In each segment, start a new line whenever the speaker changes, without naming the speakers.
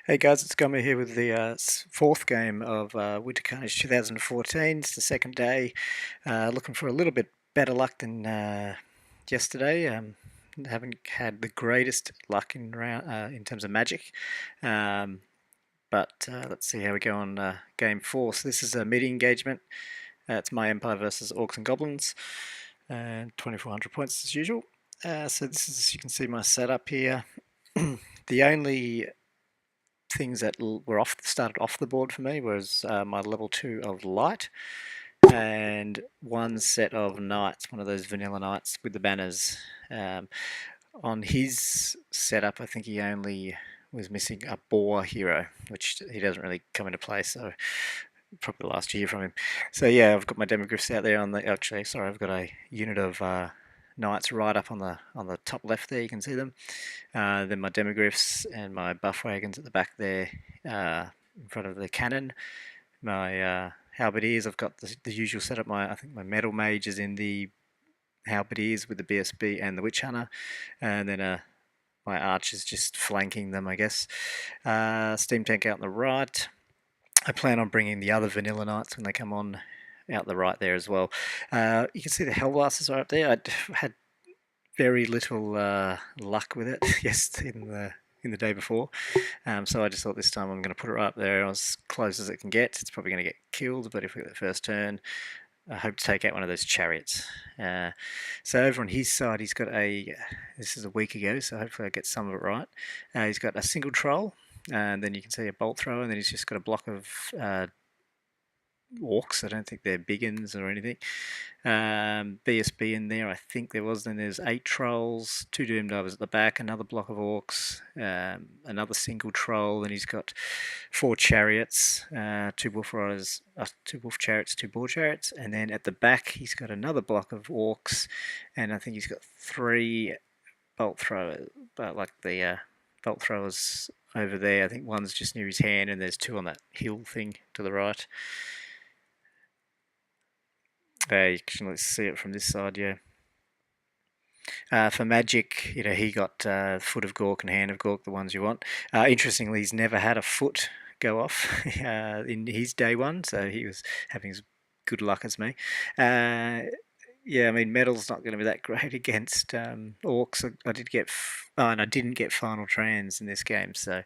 Hey guys, it's Gummy here with the fourth game of Winter Carnage 2014. It's the second day. Looking for a little bit better luck than yesterday. Haven't had the greatest luck in terms of magic, but let's see how we go on game four. So this is a midi engagement. It's my Empire versus Orcs and Goblins, and 2,400 points as usual. So this is, you can see my setup here. The only things that were started off the board for me was my level 2 of light and one set of knights, one of those vanilla knights with the banners. On his setup, I think he only was missing a boar hero, which he doesn't really come into play, so probably the last year from him. So yeah, I've got my demogryphs out there on the, actually, sorry, I've got a unit of knights right up on the top left there, you can see them. Then my demogryphs and my buff wagons at the back there in front of the cannon. My halberdiers, I've got the usual setup. I think my metal mage is in the halberdiers with the BSB and the witch hunter, and then my archers just flanking them, I guess. Steam tank out on the right. I plan on bringing the other vanilla knights when they come on out the right there as well. You can see the hellblasters are up there. I had very little luck with it in the day before, so I just thought this time I'm going to put it right up there as close as it can get. It's probably going to get killed, but if we get the first turn, I hope to take out one of those chariots. So over on his side, he's got this is a week ago, so hopefully I get some of it right. He's got a single troll, and then you can see a bolt thrower, and then he's just got a block of orcs. I don't think they're big uns or anything. BSB in there, I think there was. Then there's 8 trolls, 2 doom divers at the back, another block of orcs, another single troll, and he's got 4 chariots, 2 wolf riders, 2 wolf chariots, 2 boar chariots, and then at the back he's got another block of orcs, and I think he's got 3 bolt throwers, like the bolt throwers over there. I think one's just near his hand, and there's 2 on that hill thing to the right. You can see it from this side, yeah. For magic, he got Foot of Gork and Hand of Gork, the ones you want. Interestingly, he's never had a foot go off in his day one, so he was having as good luck as me. Yeah, I mean, metal's not going to be that great against orcs. I did get, and I didn't get final trans in this game, so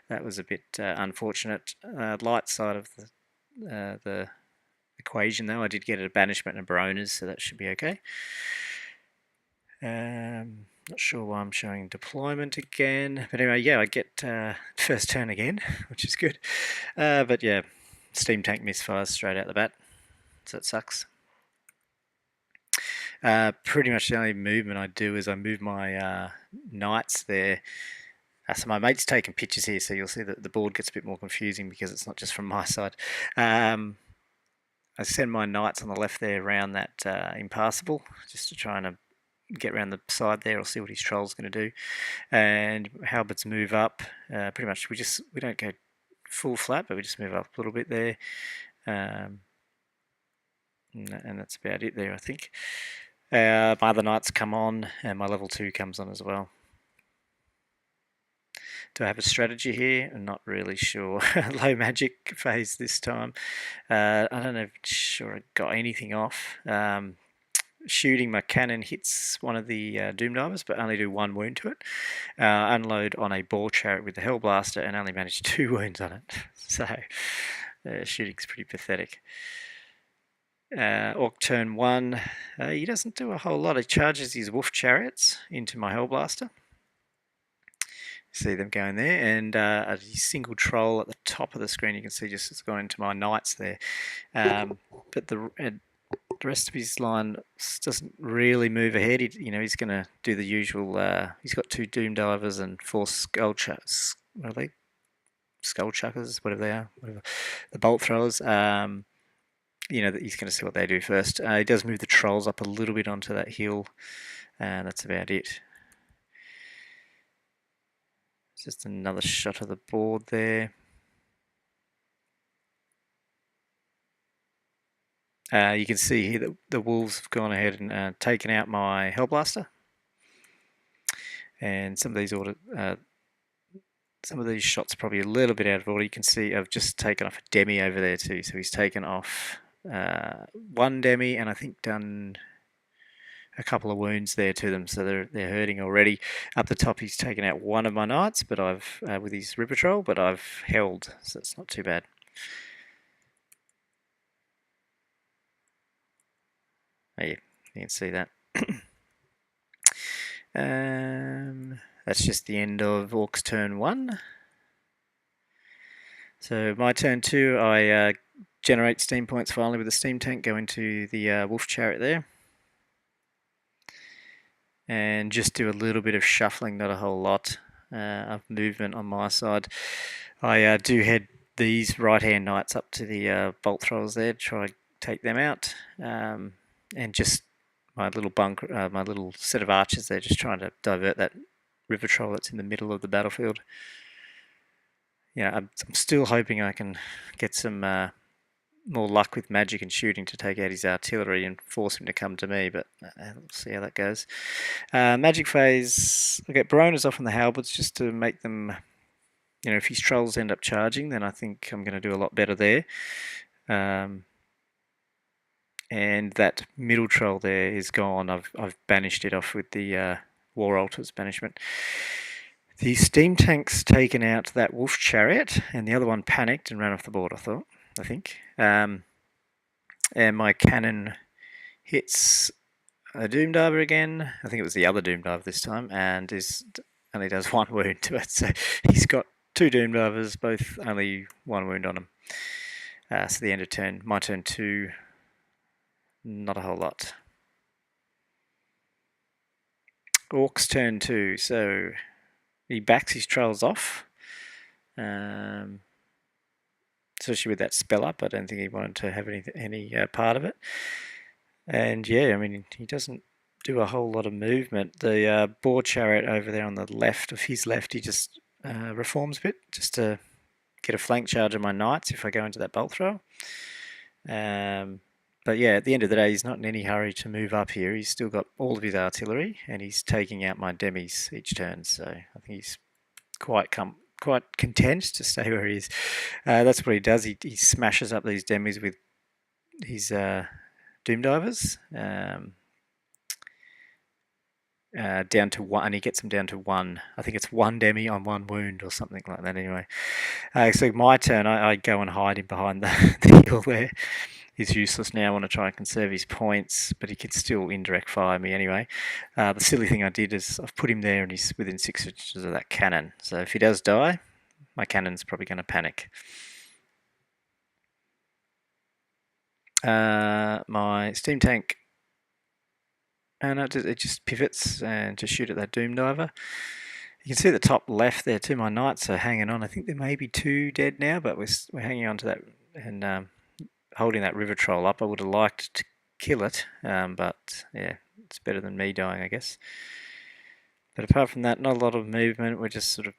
that was a bit unfortunate. Light side of the equation, though, I did get a banishment and a baronas, so that should be okay. Not sure why I'm showing deployment again, but anyway, yeah, I get first turn again, which is good. But yeah, steam tank misfires straight out the bat, so it sucks. Pretty much the only movement I do is I move my knights there. So my mate's taking pictures here, so you'll see that the board gets a bit more confusing because it's not just from my side. I send my knights on the left there around that impassable, just to try and get around the side there. I'll see what his troll's going to do. And halberds move up. Pretty much we don't go full flat, but we just move up a little bit there. And that's about it there, I think. My other knights come on, and my level 2 comes on as well. Do I have a strategy here? I'm not really sure. Low magic phase this time. I don't know sure I got anything off. Shooting, my cannon hits one of the doom divers, but only do 1 wound to it. Unload on a boar chariot with the hellblaster and only manage 2 wounds on it. So shooting's pretty pathetic. Orc turn 1, he doesn't do a whole lot. He charges his wolf chariots into my hellblaster. See them going there, and a single troll at the top of the screen. You can see just it's gone into my knights there. But the rest of his line doesn't really move ahead. He's going to do the usual. He's got 2 doom divers and 4 skull chuckers. What are they? Skull chuckers, whatever they are. Whatever. The bolt throwers. He's going to see what they do first. He does move the trolls up a little bit onto that hill, and that's about it. Just another shot of the board there. You can see here that the wolves have gone ahead and taken out my hellblaster. And some of these some of these shots are probably a little bit out of order. You can see I've just taken off a demi over there too. So he's taken off one demi and I think done a couple of wounds there to them, so they're hurting already. Up the top, he's taken out one of my knights, but I've with his Ripper Troll, but I've held, so it's not too bad. Oh, yeah, you can see that. That's just the end of Orcs turn 1. So my turn 2, I generate steam points finally with the steam tank, go into the wolf chariot there. And just do a little bit of shuffling, not a whole lot of movement on my side. I do head these right-hand knights up to the bolt throwers there, try to take them out, and just my little bunker, my little set of archers there, just trying to divert that river troll that's in the middle of the battlefield. Yeah, I'm still hoping I can get some more luck with magic and shooting to take out his artillery and force him to come to me, but we'll see how that goes. Magic phase, I get Baronas off on the halberds just to make them, you know, if his trolls end up charging, then I think I'm going to do a lot better there. And that middle troll there is gone. I've banished it off with the War Altars banishment. The steam tank's taken out that wolf chariot, and the other one panicked and ran off the board, I think. And my cannon hits a Doomdiver again. I think it was the other Doomdiver this time, and only does 1 wound to it. So he's got 2 Doomdivers, both only 1 wound on them. So the end of turn, my turn 2, not a whole lot. Orcs turn 2, so he backs his trolls off. Especially with that spell up, I don't think he wanted to have any part of it. And yeah, I mean, he doesn't do a whole lot of movement. The boar chariot over there on the left of his left, he just reforms a bit, just to get a flank charge on my knights if I go into that bolt throw. But yeah, at the end of the day, he's not in any hurry to move up here. He's still got all of his artillery, and he's taking out my demis each turn. So I think he's quite content to stay where he is. That's what he does. He smashes up these demis with his Doomdivers down to 1, and he gets them down to 1. I think it's 1 demi on 1 wound or something like that. Anyway, so my turn, I go and hide him behind the hill there. He's useless now. I want to try and conserve his points, but he can still indirect fire me anyway. The silly thing I did is I've put him there and he's within 6 inches of that cannon. So if he does die, my cannon's probably going to panic. My steam tank, and it just pivots and just shoot at that Doomdiver. You can see at the top left there too, my knights are hanging on. I think there may be 2 dead now, but we're hanging on to that and holding that river troll up. I would have liked to kill it, but yeah, it's better than me dying, I guess. But apart from that, not a lot of movement. We're just sort of,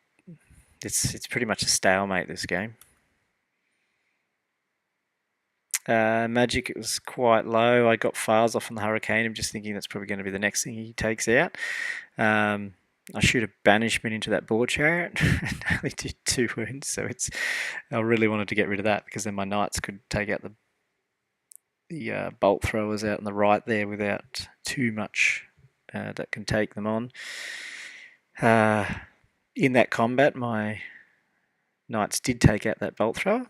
it's pretty much a stalemate, this game. Magic, it was quite low. I got Fars off on the Hurricane. I'm just thinking that's probably going to be the next thing he takes out. I shoot a banishment into that boar chariot and only did 2 wounds, so I really wanted to get rid of that because then my knights could take out the bolt throwers out on the right there without too much that can take them on. In that combat, my knights did take out that bolt thrower.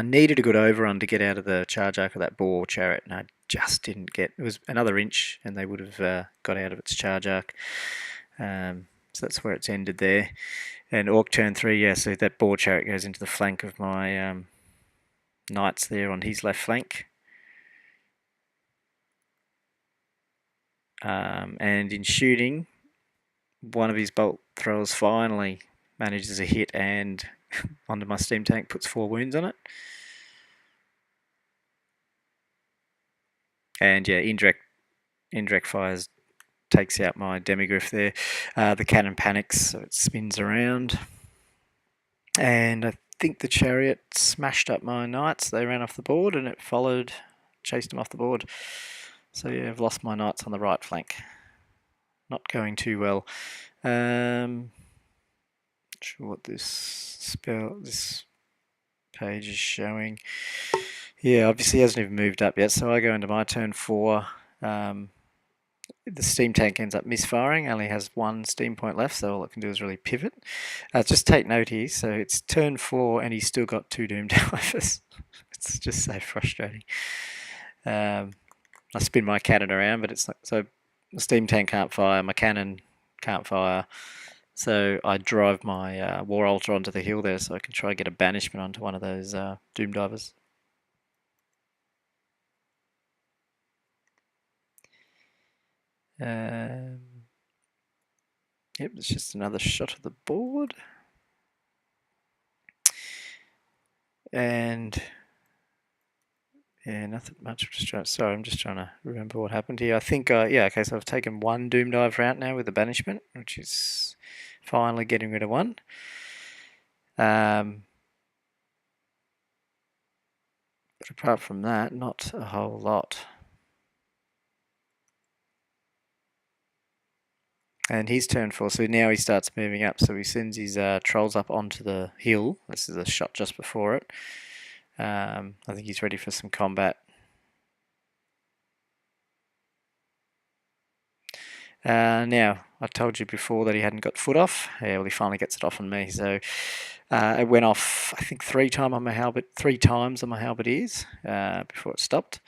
Needed a good overrun to get out of the charge arc of that boar chariot, and I just didn't get. It was another inch, and they would have got out of its charge arc. So that's where it's ended there. And Orc turn 3, yeah. So that boar chariot goes into the flank of my knights there on his left flank. And in shooting, one of his bolt throwers finally manages a hit and onto my steam tank, puts 4 wounds on it. And yeah, indirect fires takes out my demigriff there. The cannon panics, so it spins around. And I think the chariot smashed up my knights. They ran off the board and it chased them off the board. So yeah, I've lost my knights on the right flank. Not going too well. sure what this page is showing. Yeah, obviously he hasn't even moved up yet, so I go into my turn 4. The steam tank ends up misfiring, only has 1 steam point left, so all it can do is really pivot. Just take note here, so it's turn 4 and he's still got 2 doom divers. It's just so frustrating. I spin my cannon around, but it's not, so the steam tank can't fire, my cannon can't fire, so I drive my War Altar onto the hill there so I can try and get a banishment onto one of those doom divers. Yep, it's just another shot of the board. And yeah, nothing much. I'm just trying to remember what happened here. I think, yeah, okay, so I've taken 1 Doom Diver out now with the banishment, which is finally getting rid of 1. But apart from that, not a whole lot. And he's turn 4, so now he starts moving up. So he sends his trolls up onto the hill. This is a shot just before it. I think he's ready for some combat. Now, I told you before that he hadn't got foot off. Yeah, well, he finally gets it off on me. So it went off, I think, 3 times on my halberdiers before it stopped.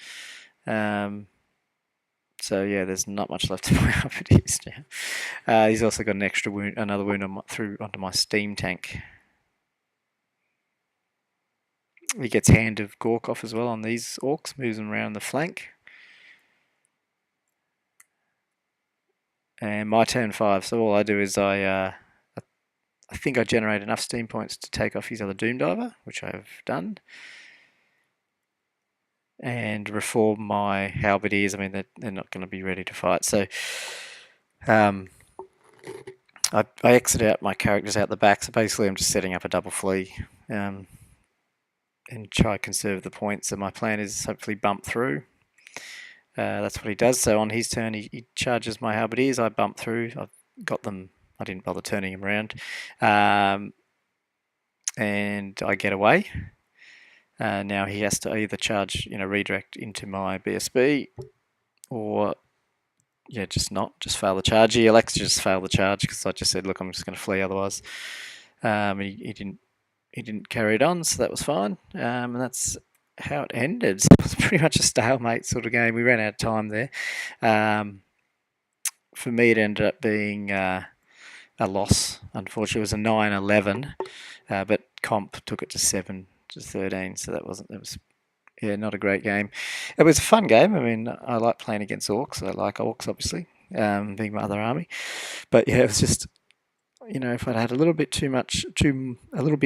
So yeah, there's not much left of my halberdiers now. He's also got an extra wound, another wound onto my steam tank. He gets Hand of Gork off as well on these orcs, moves them around the flank. And my turn 5, so all I do is I think I generate enough steam points to take off his other Doom Diver, which I have done. And reform my halberdiers. I mean, they're not going to be ready to fight. So I exit out my characters out the back. So basically I'm just setting up a double flee and try to conserve the points. So my plan is hopefully bump through. That's what he does. So on his turn, he charges my halberdiers. I bump through. I've got them. I didn't bother turning him around. And I get away. Now he has to either charge, redirect into my BSB, or yeah, just fail the charge. He elects to just fail the charge because I just said, look, I'm just going to flee otherwise. He didn't carry it on, so that was fine. And that's how it ended. So it was pretty much a stalemate sort of game. We ran out of time there. For me, it ended up being a loss. Unfortunately, it was a 9-11, but comp took it to 7-13, so that was not a great game. It was a fun game. I mean, I like playing against orcs. I like orcs, obviously, being my other army. But yeah, it was just, if I'd had a little bit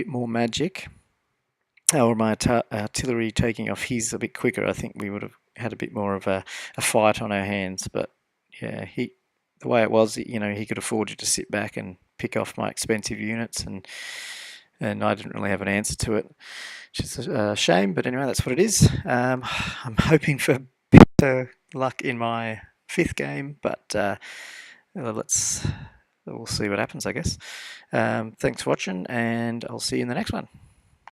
more magic, or my artillery taking off his a bit quicker, I think we would have had a bit more of a fight on our hands. But yeah, the way it was, he could afford to sit back and pick off my expensive units, and I didn't really have an answer to it, which is a shame. But anyway, that's what it is. I'm hoping for better luck in my 5th game, but we'll see what happens, I guess. Thanks for watching, and I'll see you in the next one.